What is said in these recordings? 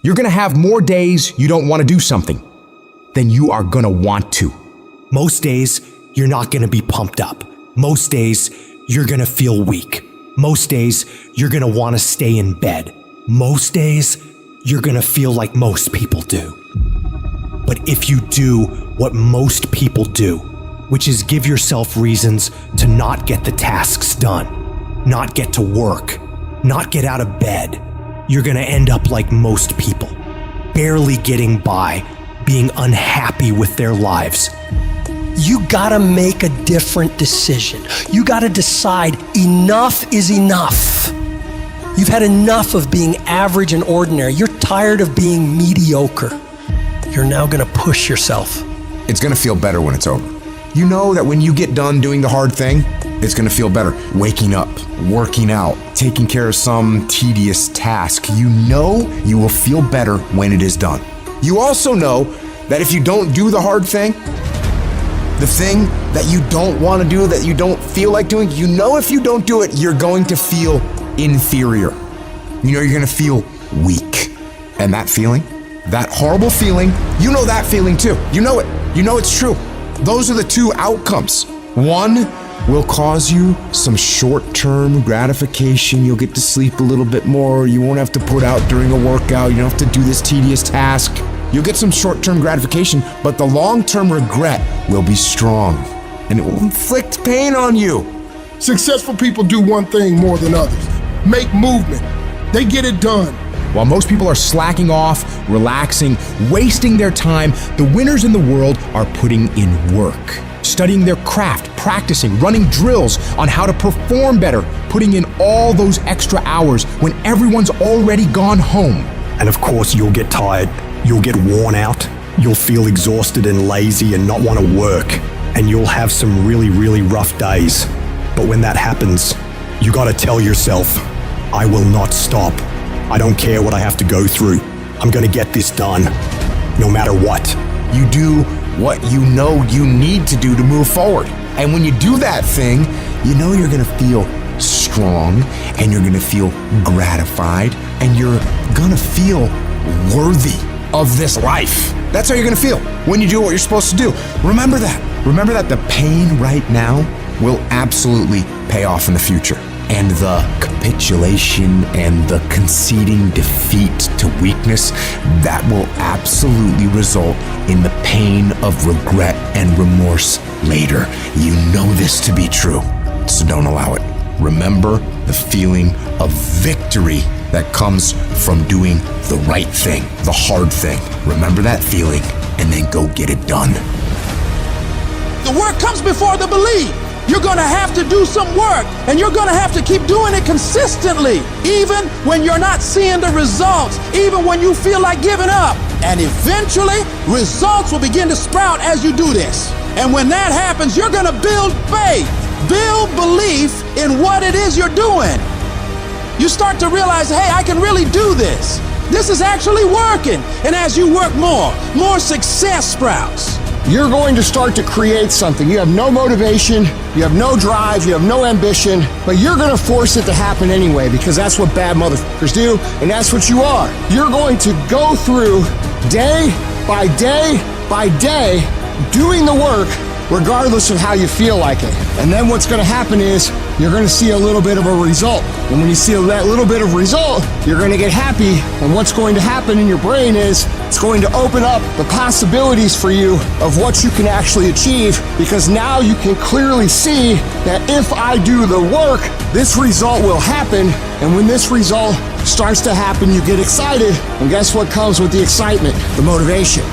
You're gonna have more days you don't want to do something than you are gonna want to. Most days, you're not gonna be pumped up. Most days, you're gonna feel weak. Most days, you're gonna wanna stay in bed. Most days, you're gonna feel like most people do. But if you do what most people do, which is give yourself reasons to not get the tasks done, not get to work, not get out of bed, you're gonna end up like most people, barely getting by, being unhappy with their lives. You gotta make a different decision. You gotta decide enough is enough. You've had enough of being average and ordinary. You're tired of being mediocre. You're now gonna push yourself. It's gonna feel better when it's over. You know that when you get done doing the hard thing, it's gonna feel better. Waking up, working out, taking care of some tedious task. You know you will feel better when it is done. You also know that if you don't do the hard thing, the thing that you don't want to do, that you don't feel like doing, you know if you don't do it, you're going to feel inferior. You know you're going to feel weak. And that feeling, that horrible feeling, you know that feeling too. You know it. You know it's true. Those are the two outcomes. One will cause you some short-term gratification. You'll get to sleep a little bit more. You won't have to put out during a workout. You don't have to do this tedious task. You'll get some short-term gratification, but the long-term regret will be strong, and it will inflict pain on you. Successful people do one thing more than others: make movement. They get it done. While most people are slacking off, relaxing, wasting their time, the winners in the world are putting in work, studying their craft, practicing, running drills on how to perform better, putting in all those extra hours when everyone's already gone home. And of course, you'll get tired. You'll get worn out. You'll feel exhausted and lazy and not want to work. And you'll have some really, really rough days. But when that happens, you gotta tell yourself, I will not stop. I don't care what I have to go through. I'm gonna get this done, no matter what. You do what you know you need to do to move forward. And when you do that thing, you know you're gonna feel strong, and you're gonna feel gratified, and you're gonna feel worthy of this life. That's how you're gonna feel when you do what you're supposed to do. Remember that. Remember that the pain right now will absolutely pay off in the future. And the capitulation and the conceding defeat to weakness, that will absolutely result in the pain of regret and remorse later. You know this to be true, so don't allow it. Remember the feeling of victory that comes from doing the right thing, the hard thing. Remember that feeling, and then go get it done. The work comes before the belief. You're gonna have to do some work, and you're gonna have to keep doing it consistently, even when you're not seeing the results, even when you feel like giving up. And eventually, results will begin to sprout as you do this. And when that happens, you're gonna build faith, build belief in what it is you're doing. You start to realize, hey, I can really do this. This is actually working. And as you work more success sprouts. You're going to start to create something. You have no motivation, you have no drive, you have no ambition, but you're going to force it to happen anyway, because that's what bad motherfuckers do, and that's what you are. You're going to go through day by day by day doing the work regardless of how you feel like it. And then what's going to happen is you're going to see a little bit of a result. And when you see that little bit of result, you're going to get happy. And what's going to happen in your brain is it's going to open up the possibilities for you of what you can actually achieve, because now you can clearly see that if I do the work, this result will happen. And when this result starts to happen, you get excited. And guess what comes with the excitement? The motivation.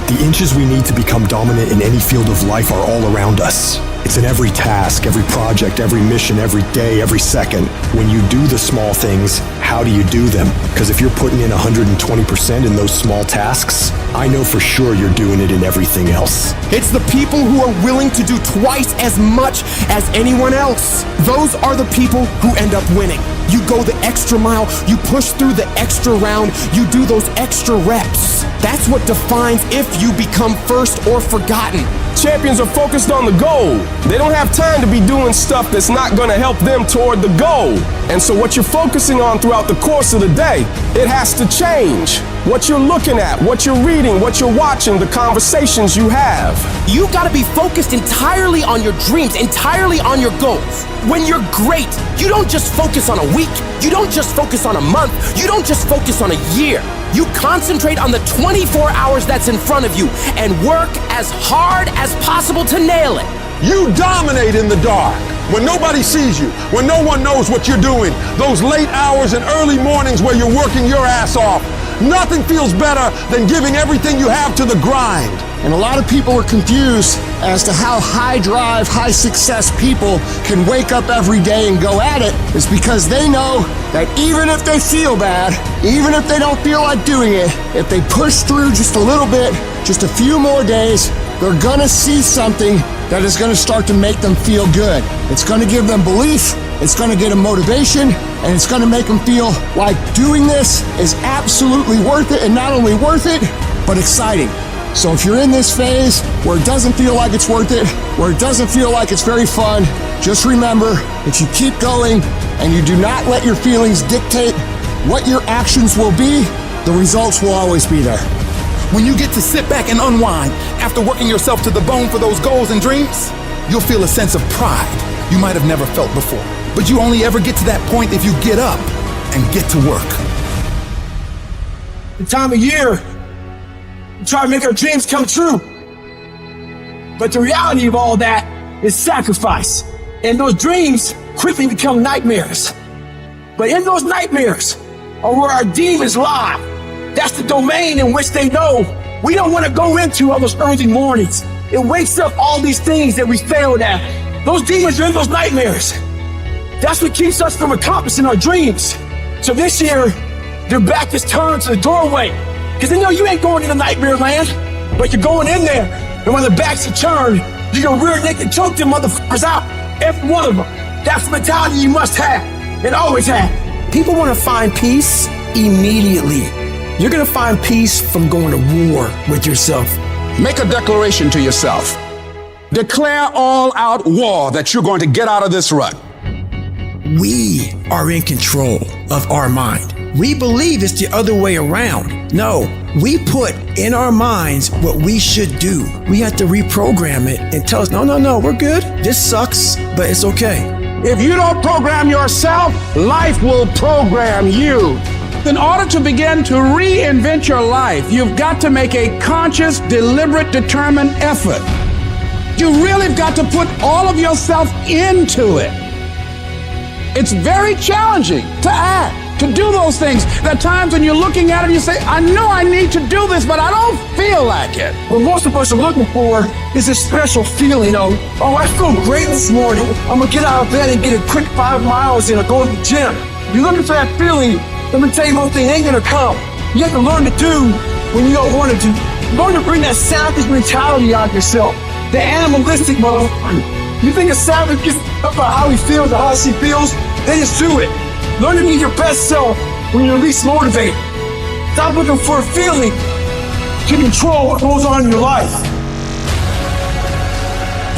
The inches we need to become dominant in any field of life are all around us. It's in every task, every project, every mission, every day, every second. When you do the small things, how do you do them? Because if you're putting in 120% in those small tasks, I know for sure you're doing it in everything else. It's the people who are willing to do twice as much as anyone else. Those are the people who end up winning. You go the extra mile, you push through the extra round, you do those extra reps. That's what defines if you become first or forgotten. Champions are focused on the goal. They don't have time to be doing stuff that's not going to help them toward the goal. And so what you're focusing on throughout the course of the day, it has to change. What you're looking at, what you're reading, what you're watching, the conversations you have. You gotta be focused entirely on your dreams, entirely on your goals. When you're great, you don't just focus on a week, you don't just focus on a month, you don't just focus on a year. You concentrate on the 24 hours that's in front of you and work as hard as possible to nail it. You dominate in the dark when nobody sees you, when no one knows what you're doing. Those late hours and early mornings where you're working your ass off. Nothing feels better than giving everything you have to the grind. And a lot of people are confused as to how high drive, high success people can wake up every day and go at it. It's because they know that even if they feel bad, even if they don't feel like doing it, if they push through just a little bit, just a few more days, they're gonna see something that is gonna start to make them feel good. It's gonna give them belief, it's gonna get them motivation, and it's gonna make them feel like doing this is absolutely worth it, and not only worth it, but exciting. So if you're in this phase where it doesn't feel like it's worth it, where it doesn't feel like it's very fun, just remember, if you keep going and you do not let your feelings dictate what your actions will be, the results will always be there. When you get to sit back and unwind after working yourself to the bone for those goals and dreams, you'll feel a sense of pride you might have never felt before. But you only ever get to that point if you get up and get to work. The time of year, we try to make our dreams come true. But the reality of all that is sacrifice. And those dreams quickly become nightmares. But in those nightmares are where our demons lie. That's the domain in which they know we don't want to go into on those early mornings. It wakes up all these things that we failed at. Those demons are in those nightmares. That's what keeps us from accomplishing our dreams. So this year, their back is turned to the doorway. Because they know you ain't going into nightmare land, but you're going in there. And when the backs are turned, you're gonna rear naked choke them motherfuckers out. Every one of them. That's the mentality you must have and always have. People want to find peace immediately. You're going to find peace from going to war with yourself. Make a declaration to yourself. Declare all out war that you're going to get out of this rut. We are in control of our mind. We believe it's the other way around. No, we put in our minds what we should do. We have to reprogram it and tell us, no, we're good. This sucks, but it's okay. If you don't program yourself, life will program you. In order to begin to reinvent your life, you've got to make a conscious, deliberate, determined effort. You really have got to put all of yourself into it. It's very challenging to act, to do those things. There are times when you're looking at it and you say, I know I need to do this, but I don't feel like it. What most of us are looking for is a special feeling of, oh, I feel great this morning. I'm gonna get out of bed and get a quick 5 miles in or go to the gym. You're looking for that feeling. Let me tell you one thing, it ain't gonna come. You have to learn to do when you don't want to do. Learn to bring that savage mentality out of yourself. The animalistic motherfucker. You think a savage gets about how he feels or how she feels? Then just do it. Learn to be your best self when you're least motivated. Stop looking for a feeling to control what goes on in your life.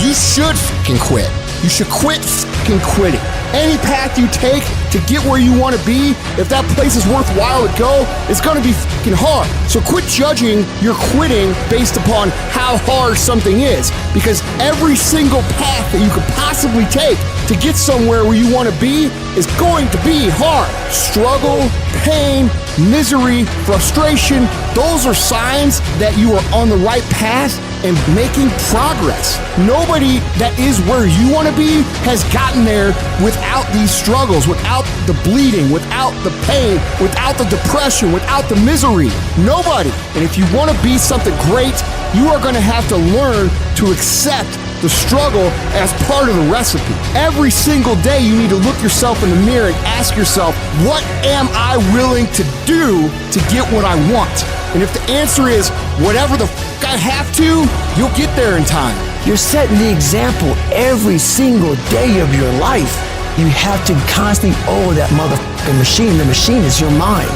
You should fucking quit. You should quit fucking quitting. Any path you take to get where you want to be, if that place is worthwhile to go, it's going to be fucking hard. So quit judging your quitting based upon how hard something is. Because every single path that you could possibly take to get somewhere where you want to be is going to be hard. Struggle, pain, misery, frustration, those are signs that you are on the right path and making progress. Nobody that is where you want to be has gotten there without these struggles, without the bleeding, without the pain, without the depression, without the misery. Nobody. And if you want to be something great, you are going to have to learn to accept the struggle as part of the recipe. Every single day you need to look yourself in the mirror and ask yourself, what am I willing to do to get what I want? And if the answer is whatever the I have to, you'll get there in time. You're setting the example every single day of your life. You have to constantly owe that motherfucking machine. The machine is your mind.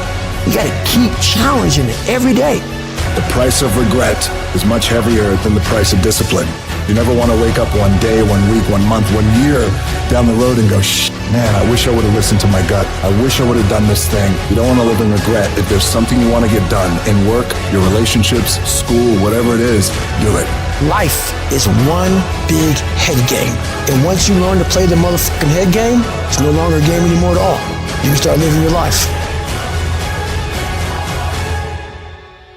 You gotta keep challenging it every day. The price of regret is much heavier than the price of discipline. You never want to wake up one day, 1 week, 1 month, 1 year down the road and go, man, I wish I would have listened to my gut. I wish I would have done this thing. You don't want to live in regret. If there's something you want to get done in work, your relationships, school, whatever it is, do it. Life is one big head game. And once you learn to play the motherfucking head game, it's no longer a game anymore at all. You can start living your life.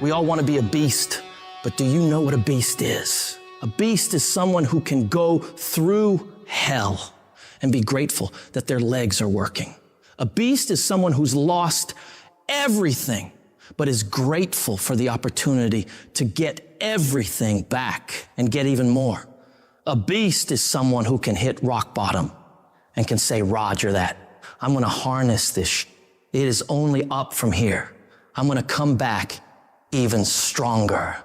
We all want to be a beast, but do you know what a beast is? A beast is someone who can go through hell and be grateful that their legs are working. A beast is someone who's lost everything, but is grateful for the opportunity to get everything back and get even more. A beast is someone who can hit rock bottom and can say, Roger that. I'm going to harness this. It is only up from here. I'm going to come back even stronger.